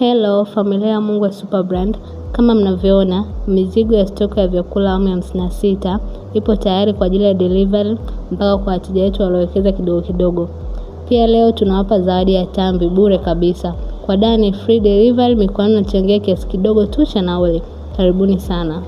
Hello familia ya Mungu wa Super Brand. Kama mnavyoona, mizigo ya stoka ya vyakula awamu ya 56 ipo tayari kwa ajili ya delivery mpaka kwa wateja wetu waliowekeza kidogo kidogo. Pia leo tunawapa zawadi ya tambi bure kabisa. Kwa dani free delivery, mikoani nachangia kiasi kidogo tu cha nauli. Karibuni sana.